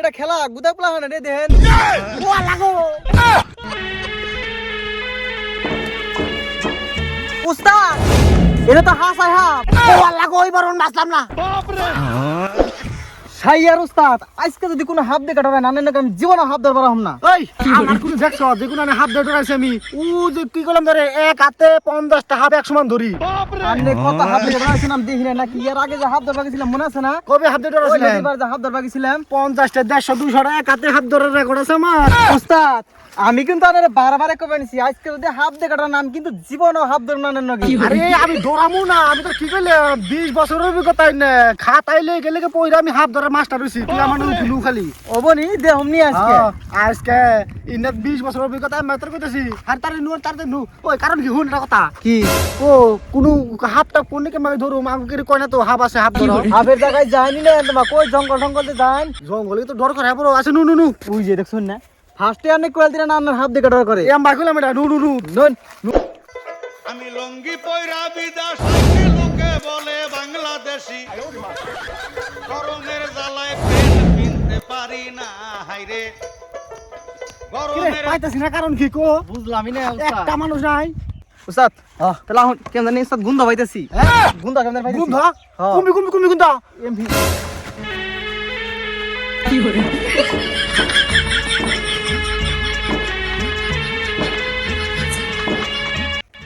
এটা খেলা গুদা পোলা হয় না রে দেন ও লাগো উস্তাদ এটা তো হাস আই হাফ ও লাগো এবার বাঁচলাম না বাপ রে সাইয়ার উস্তাদ আজকে যদি কোনো হাফ দে কাটাবে না না আমি জীবনে হাফ ধরবার হম না ওই আমার কোনো দেখছ যে কোনো আমি হাফ ধরে আছি আমি ও যে কি করলাম ধরে এক হাতে 50টা হাফ এক সমান ধরি বাপ রে আমি কত হাফ দে ধরাইছি নাম দেখি না কি এর আগে যে হাফ ধরবা গেছিলাম মনে আছে না কবে হাফ ধরে ওই আছিলাম এবার যে হাফ ধরবা গেছিলাম 50টা 150 200 এক হাতে হাফ ধরে রেকর্ড আছে আমার উস্তাদ আমি কিন্তু আরে বারবার কবে নিছি আজকে যদি হাফ দে কাটার নাম কিন্তু জীবনে হাফ ধর না নাকি আরে আমি দৌড়ামু না আমি তো কি করলাম 20 বছরের অভিজ্ঞতা না খাতাইলে গেলে পয়রা আমি হাফ ধরে মাস্টার হইছি তুই আমার লু খালি ওবনি দে হমনি আজকে আজকে ইনে 20 বছরের অভিজ্ঞতা আমি তোর কইতাছি আর তারে নু তারে নু ওই কারণ কি হুন কথা কি ও কোন হাফটা কোনকে মাই ধরু আমাকে কই না তো হাফ আছে হাফ ধরো হাফের জায়গায় যায়নি না তোমার কই জঙ্গল জঙ্গলতে যান জঙ্গলে তো ডর করে বড় আছে নু নু নু ওই যে দেখছুন না ফার্স্টে অনেক কোয়াল দিনা না হাফ দে কাটার করে এম বাইকলাম এটা নু নু নু নু আমি লঙ্গি পয়রা বিদেশি লোকে বলে বাংলাদেশি গরমের জ্বালায় পেট কিনতে পারি না হাইরে গরমের পাইতাছি না কারণ কি কো বুঝলামই না একটা মানুষ নাই উস্তাদ তাহলে এখন কেমন জানি উস্তাদ গুন্দ পাইতেছি গুন্দ কেমন পাইতেছি গুন্ধ কুমি কুমি কুমি গুন্ধ এমভি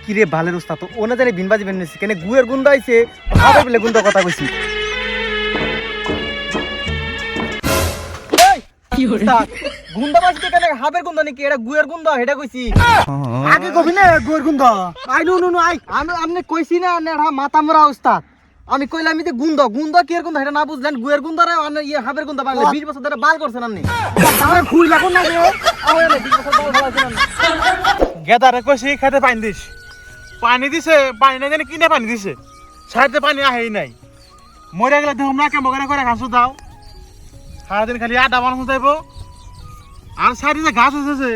কি রে বালের উস্তাদ তো ওনা জানি বিনবাজি বেনছি কেন গুয়ের গুন্দ আইছে হাবে বলে গুন্দ কথা কইছি কি হরে গুন্দ বাজতে কেন হাবের গুন্দ নাকি এটা গুয়ের গুন্দ হেডা কইছি আগে কবি না গোর গুন্ধ আই নু নু নু আই আমি আমনে কইছি না নেড়া মাথা মরা উস্তাদ আমি কইলাম যে গুন্দ গুন্দ কি এর গুন্দ এটা না বুঝলেন গুয়ের গুন্দ রে আর ইয়ে হাবের গুন্দ বাংলা 20 বছর ধরে বাল করছেন আপনি তারে খুই লাগো না রে আরে 20 বছর বাল ফলাইছেন গেদারে কইছি খেতে পানি দিস পানি দিছে পানি না জানি কিনে পানি দিছে সাইডে পানি আহেই নাই মরে গেলে দেখুন না কেমন করে ঘাস দাও সারাদিন খালি আড্ডা বানানো যাইব আর সাইডে যে ঘাস হয়েছে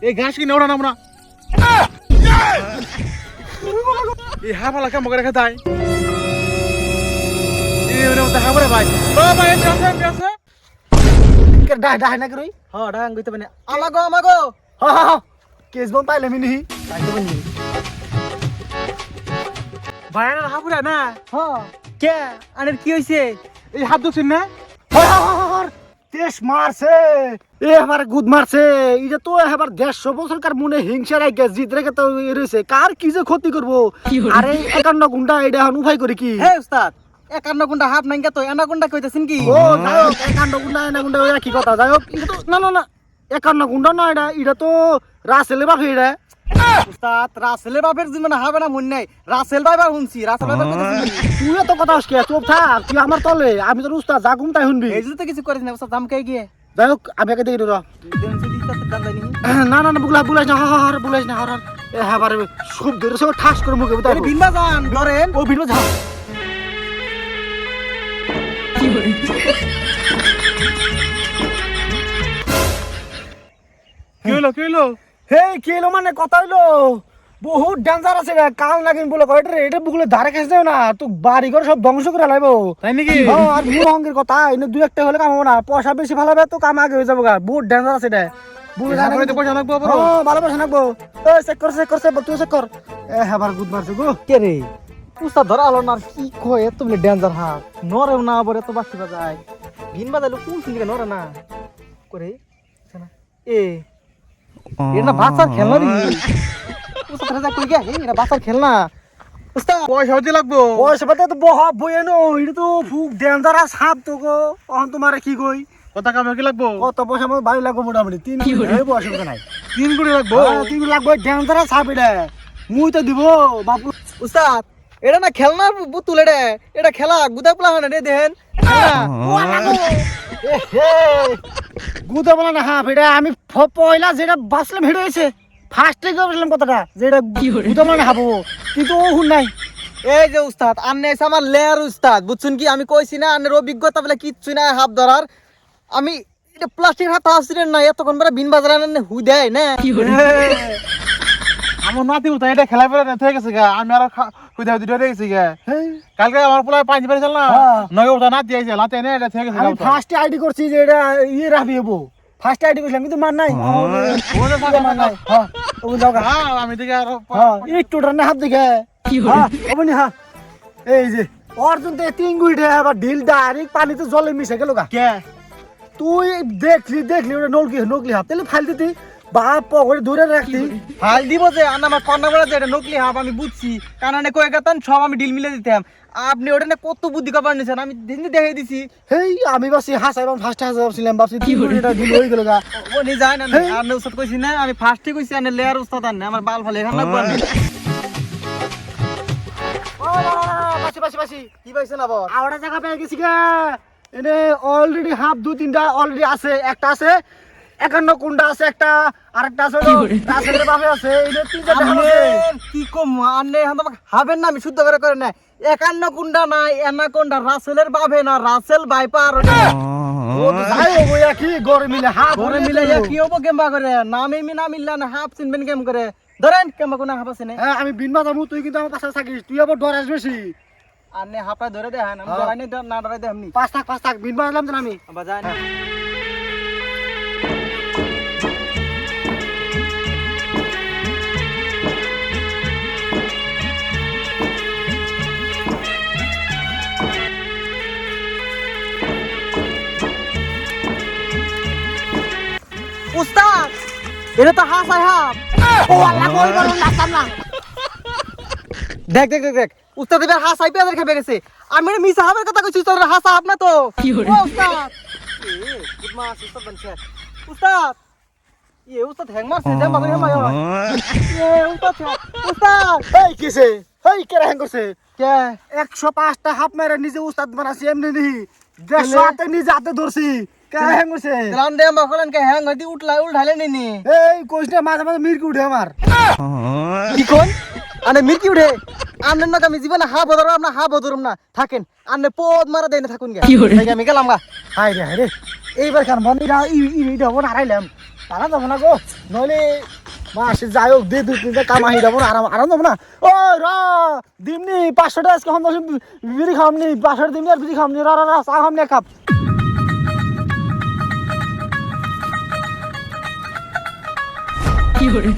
এই ঘাস কিনে ওড়া নাম না এই হাফালা কেমন করে খেতাই হাবরে ভাই ও ভাই আছে কে ডাই ডাই না কই হ্যাঁ ডাং কইতে মানে আমাগো হা হা কেস বন পাইলে মিনি ডাইতে বনি ভাই না হাবরে না হ্যাঁ কে আনের কি হইছে এই হাত দুছিন না দেশ মারছে এ আমার গুদ মারছে এটা তো এবার 150 বছরকার মনে হিংসা রাখে জিত রেখে তো রয়েছে কার কি যে ক্ষতি করব আরে 51 গুন্ডা এটা এখন উপায় করে কি হে উস্তাদ 51 গুন্ডা হাফ নাইঙ্গা তো এনা গুন্ডা কইতাছেন কি ও যাই হোক 51 গুন্ডা এনা গুন্ডা ওই কি কথা যাই হোক এটা তো না না না 51 গুন্ডা না এটা তো রাসেলে বাপ এটা উস্তাদ রাসেলের বাপের জীবন হবে না মন নাই রাসেল ভাইবার শুনছি রাসেল ভাইবার কইতাছি তুই তো কথা আজকে চুপ থাক তুই আমার তলে আমি তো উস্তাদ যা ঘুমতাই শুনবি এই তো কিছু করিস না উস্তাদ দাম কে গিয়ে যাই হোক আমি আগে দেখি র দেনছি দিতে দাম জানি না না না বুলাইস না হার বুলাইস না হার এ হাবার খুব ধরে সব ঠাস করে মুখে বুঝাই আরে বিনবা যান ধরেন ও ভিডিও যা কি হলো হে কি এলো মানে কথা হইলো বহুত ডেঞ্জার আছে রে কাল নাগিন বলে কয় রে এটা বুকলে ধারে কাছে যাও না তো বাড়ি ঘর সব ধ্বংস করে লাইবো তাই নাকি আর মুর হঙ্গের কথা এনে দুই একটা হলে কাম হবে না পয়সা বেশি ভালো তো কাম আগে হয়ে যাবো গা বহুত ডেঞ্জার আছে রে বুঝলে হাবরে তো পয়সা লাগবো বড় ভালো পয়সা নাকবো এই চেক কর তুই চেক কর এ হাবার গুদ মারছে গো কে রে উস্তাদ ধরা হলো না আর কি কয় এত বলে ডেঞ্জার হাফ নরেও না বলে তো বাসি বাজায় বিন বাজাইলো কোন সিলিকে নরে না করে এ এটা বাচ্চার খেলনা রে উস্তাদ রাজা কই গিয়া এটা বাচ্চার খেলনা উস্তাদ পয়সা হতে লাগবো পয়সা পাতে তো বয়ে নো এটা তো ফুক ডেঞ্জারাস সাপ তো গো অহন তোমারে কি কই কথা কামে কি লাগবো কত পয়সা আমার বাড়ি লাগবো মোটামুটি 3 কোটি অসুবিধা নাই 3 কোটি লাগবো 3 কোটি লাগবে ডেঞ্জারাস সাপ এটা মুই তো দিব বাপু উস্তাদ এটা না খেলনার বুতুল এটা খেলা গুদা পোলা হয় না রে দেন গুদা বলা না হাফ এটা আমি পয়লা যেটা বাসলাম হেড হয়েছে ফার্স্ট থেকে বললাম কথাটা যেটা গুদা বলা না হাবো কিন্তু ও হুন নাই এই যে উস্তাদ আন্নে এসে আমার লেয়ার উস্তাদ বুঝছেন কি আমি কইছি না আন্নের অভিজ্ঞতা বলে কিচ্ছু না হাফ ধরার আমি এটা প্লাস্টিক হাত আসছিলেন না এতক্ষণ পরে বিন বাজার আনে হুই দেয় না আমার নাতি উঠা এটা খেলা পেলে থেকে গেছে গা আমি আর খুদা খুদি ডরে গেছি গা হেই কালকে আমার পোলা পানি পানি চাল না হ্যাঁ। নয় উঠা নাতি আইছে লাতে এনে এটা থেকে গেছে আমি ফার্স্ট আইডি করছি যে এটা ইয়ে রাখবি হবো ফার্স্ট আইডি করছিলাম কিন্তু মান নাই মান নাই হ্যাঁ ও যাও গা আমি দিকে আর হ্যাঁ একটু রান্না হাত দিকে হ্যাঁ ওবনি হ্যাঁ এই যে অর্জুন তো তিনগুইটে আবার ঢিল ডাইরেক্ট পানিতে জলে মিশে গেল গা কে তুই দেখলি ওটা নকলি হাত তাহলে ফাইল দিতি বাপ পকেটে ধরে রাখতি হাল দিব যে আর আমার কন্যা বলা যে এটা নকলি হাফ আমি বুঝছি কারণ কয়ে গেতাম সব আমি ডিল মিলে দিতাম আপনি ওটা না কত বুদ্ধি কবার নিছেন আমি দিন দেখে দিছি হেই আমি ভাবছি হাসাইবাম ফার্স্ট হাসাইছিলাম ভাবছি তিনগুইটা ঢিল হয়ে গেল গা ও নি যায় না আর উস্তাদ কইছি না আমি ফার্স্টে কইছি আর লেয়ার উস্তাদ আন আমার বাল ফালে এখান লাগবে বাসি কি পাইছেন আবার আওড়া জায়গা পেয়ে গেছি গা এনে অলরেডি হাফ দু তিনটা অলরেডি আছে একটা আছে 51 কুন্ডা আছে একটা আরেকটা আছে রাসেলের বাপে আছে এনে তিনটা দেখা আছে কি কম আনে হাবেন না আমি শুদ্ধ করে না 51 কুন্ডা নাই এনাকোন্ডা রাসেলের বাপে না রাসেল বাইপার ও তো যাই ও বইয়া কি গরে মিলে হাফ ঘরে মিলে কি হবো কেমবা করে নামে মি না মিললা না হাফ চিনবেন কেম করে ধরেন কেমবা কোন হাফ আছে না হ্যাঁ আমি বিনবা যাবো তুই কিন্তু আমার পাশে থাকিস তুই আবার ডরাস বেশি আনে হাফা ধরে দেখান আমি ধরাই না ধরাই দে আমনি পাঁচ থাক বিনবা গেলাম তো আমি আবার যায় না উস্তাদ এটা তো হাফ আর হাফ ও আল্লাহ কই বল নাচতাম না দেখ উস্তাদ এবার হাস আই পেয়াদের খেপে গেছে আমি এটা মিছা হাফের কথা কইছি তোর হাস হাফ না তো ও উস্তাদ গুড মাস উস্তাদ বনছে উস্তাদ উস্তাদ হ্যাং মারছে দে মাগরে হেমায় উস্তাদ এই কিসে এই কেরা হ্যাং করছে কে 105টা হাফ মেরে নিজে উস্তাদ বানাছি এমনি নি 150 হাতে নিজে হাতে ধরছি কেরা হ্যাং করছে রান দে মাখলেন কে হ্যাং হইতি উঠাইলে নি এই কইছটা মাঝে মাঝে মিরকি উঠে আমার কি কোন আনে মিরকি উঠে আমনের না আমি জীবনে হা বদরম না হা বদরম না থাকেন আনে পদ মারা দেনে থাকুন গে আমি গেলাম গা হাই রে এইবার খান বনিরা ইটা বন হারাইলাম তারা যাব না গো নইলে মাসে যাই হোক দে দুই তিনটা কাম আহি যাব না আরাম যাব না ও র দিমনি 500 টাকা আজকে আমরা বিড়ি খামনি 500 দিমনি আর বিড়ি খামনি র চা খামনি এক কাপ কি করে